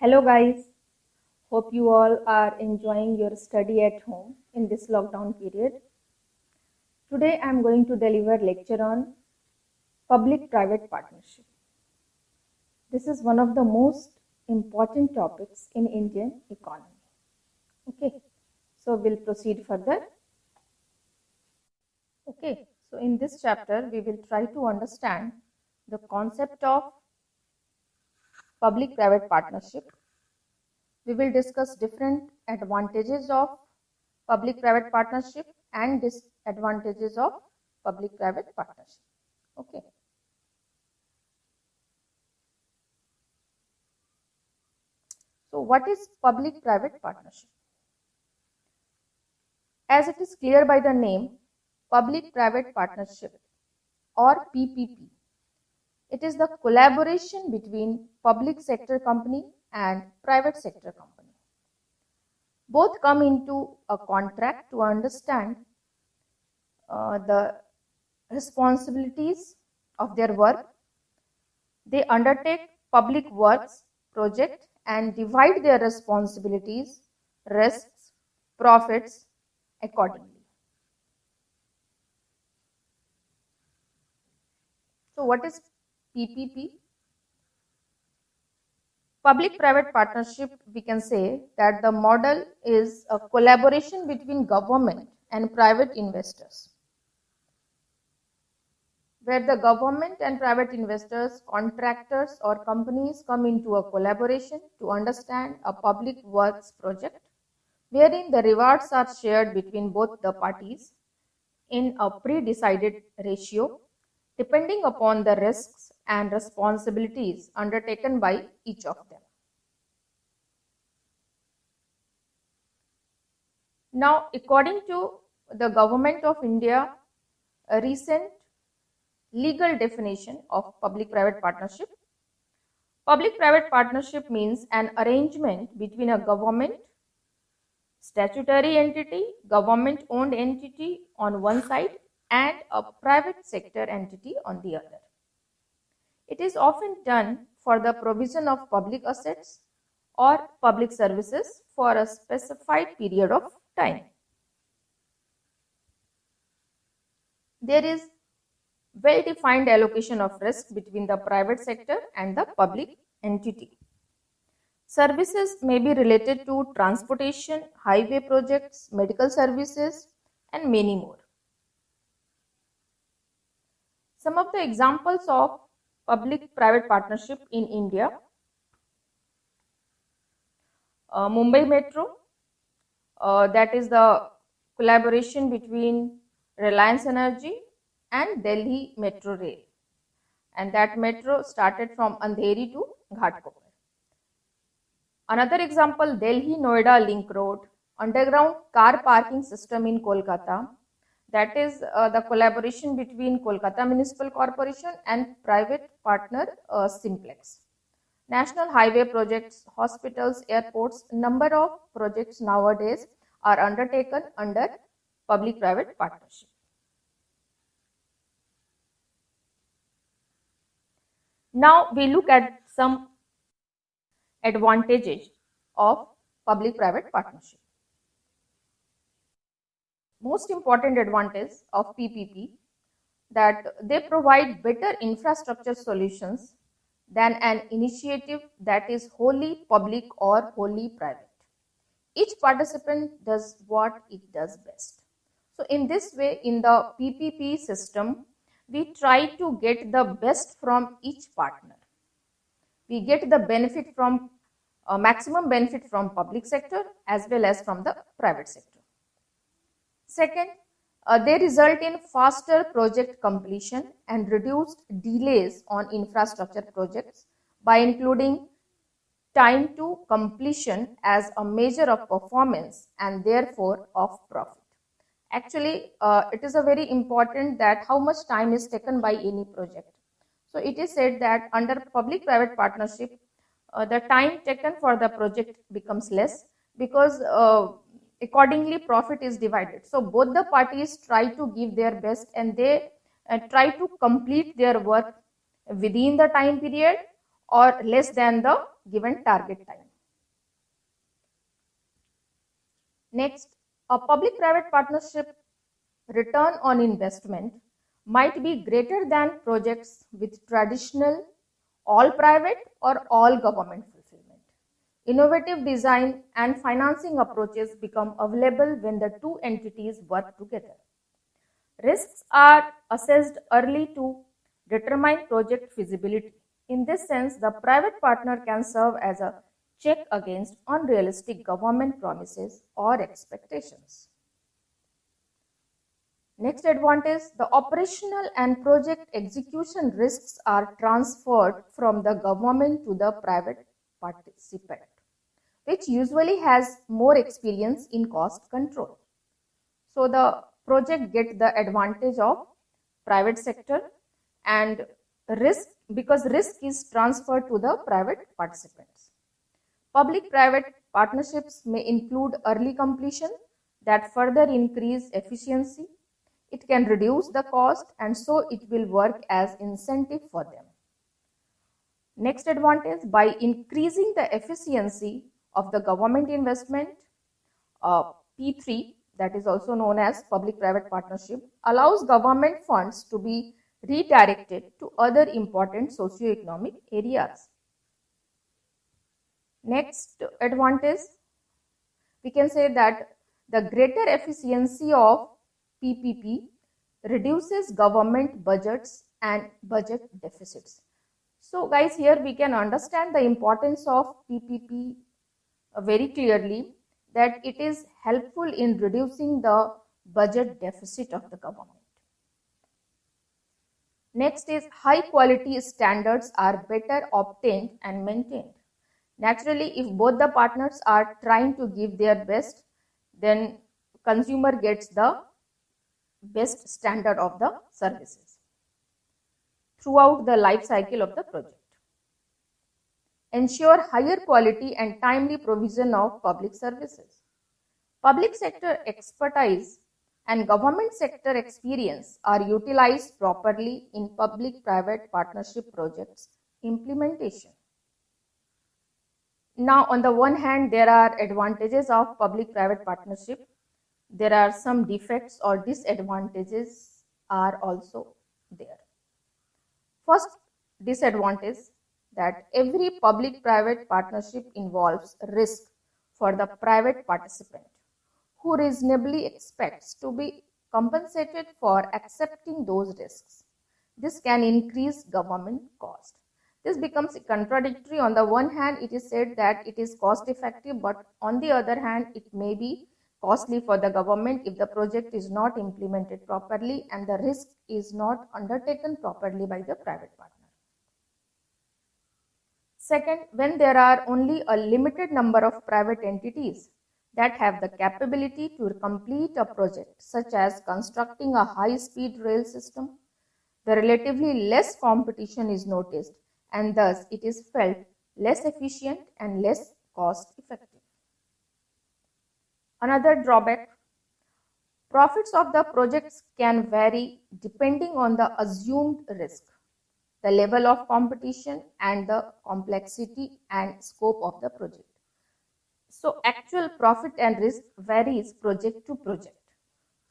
Hello guys, hope you all are enjoying your study at home in this lockdown period. Today I am going to deliver lecture on public-private partnership. This is one of the most important topics in Indian economy. Okay, so we'll proceed further. Okay, so in this chapter we will try to understand the concept of public-private partnership. We will discuss different advantages of public-private partnership and disadvantages of public-private partnership. Okay. So what is public-private partnership? As it is clear by the name, public-private partnership or PPP. It is the collaboration between public sector company and private sector company. Both come into a contract to understand the responsibilities of their work. They undertake public works project and divide their responsibilities, risks, profits accordingly. So what is PPP? Public-private partnership, we can say that the model is a collaboration between government and private investors, where the government and private investors, contractors or companies come into a collaboration to understand a public works project, wherein the rewards are shared between both the parties in a pre-decided ratio, depending upon the risks and responsibilities undertaken by each of them. Now, according to the Government of India, a recent legal definition of public-private partnership. Public-private partnership means an arrangement between a government, statutory entity, government-owned entity on one side and a private sector entity on the other. It is often done for the provision of public assets or public services for a specified period of time. There is well-defined allocation of risk between the private sector and the public entity. Services may be related to transportation, highway projects, medical services, and many more. Some of the examples of public-private partnership in India: Mumbai Metro, that is the collaboration between Reliance Energy and Delhi Metro Rail, and that metro started from Andheri to Ghatkopar. Another example, Delhi-Noida Link Road, underground car parking system in Kolkata, that is the collaboration between Kolkata Municipal Corporation and private partner Simplex. National highway projects, hospitals, airports, number of projects nowadays are undertaken under public-private partnership. Now we look at some advantages of public-private partnership. Most important advantage of PPP, that they provide better infrastructure solutions than an initiative that is wholly public or wholly private. Each participant does what it does best. So in this way, in the PPP system, we try to get the best from each partner. We get the benefit from maximum benefit from public sector as well as from the private sector. Second, they result in faster project completion and reduced delays on infrastructure projects by including time to completion as a measure of performance and therefore of profit. Actually, it is a very important that how much time is taken by any project. So it is said that under public-private partnership, the time taken for the project becomes less because accordingly profit is divided. So both the parties try to give their best and they try to complete their work within the time period or less than the given target time. Next, a public-private partnership return on investment might be greater than projects with traditional all private or all government fulfillment. Innovative design and financing approaches become available when the two entities work together. Risks are assessed early to determine project feasibility. In this sense, the private partner can serve as a check against unrealistic government promises or expectations. Next advantage, the operational and project execution risks are transferred from the government to the private participant, which usually has more experience in cost control. So the project gets the advantage of private sector and risk, because risk is transferred to the private participants. Public-private partnerships may include early completion that further increase efficiency. It can reduce the cost and so it will work as incentive for them. Next advantage, by increasing the efficiency of the government investment, P3, that is also known as public-private partnership, allows government funds to be redirected to other important socio-economic areas. Next advantage, we can say that the greater efficiency of PPP reduces government budgets and budget deficits. So guys, here we can understand the importance of PPP very clearly, that it is helpful in reducing the budget deficit of the government. Next is high quality standards are better obtained and maintained. Naturally, if both the partners are trying to give their best, then consumer gets the best standard of the services throughout the life cycle of the project. Ensure higher quality and timely provision of public services. Public sector expertise and government sector experience are utilized properly in public-private partnership projects implementation. Now, on the one hand, there are advantages of public-private partnership. There are some defects or disadvantages are also there. First disadvantage, that every public-private partnership involves risk for the private participant, who reasonably expects to be compensated for accepting those risks. This can increase government cost. This becomes contradictory. On the one hand, it is said that it is cost effective, but on the other hand, it may be costly for the government if the project is not implemented properly and the risk is not undertaken properly by the private partner. Second, when there are only a limited number of private entities that have the capability to complete a project, such as constructing a high-speed rail system, the relatively less competition is noticed and thus it is felt less efficient and less cost effective. Another drawback, profits of the projects can vary depending on the assumed risk, the level of competition and the complexity and scope of the project. So actual profit and risk varies project to project.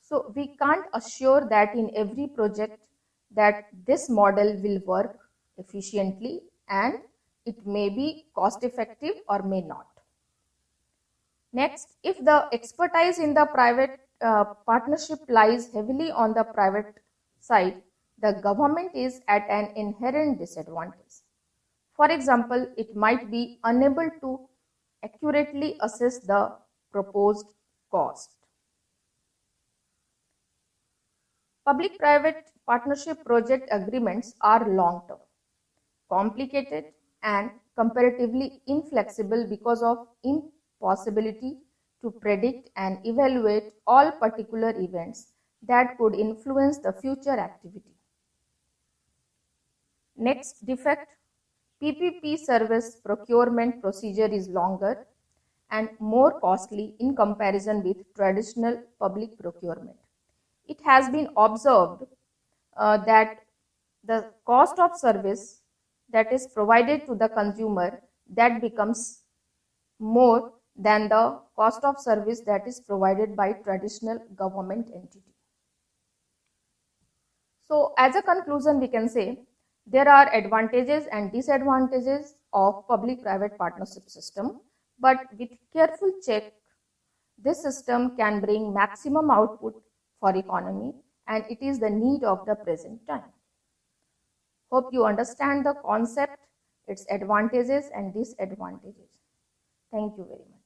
So we can't assure that in every project that this model will work efficiently and it may be cost effective or may not. Next, if the expertise in the private partnership lies heavily on the private side, the government is at an inherent disadvantage. For example, it might be unable to accurately assess the proposed cost. Public-private partnership project agreements are long-term, complicated and comparatively inflexible because of impossibility to predict and evaluate all particular events that could influence the future activity. Next defect, PPP service procurement procedure is longer and more costly in comparison with traditional public procurement. It has been observed that the cost of service that is provided to the consumer, that becomes more than the cost of service that is provided by traditional government entity. So as a conclusion, we can say there are advantages and disadvantages of public-private partnership system, but with careful check, this system can bring maximum output for economy, and it is the need of the present time. Hope you understand the concept, its advantages and disadvantages. Thank you very much.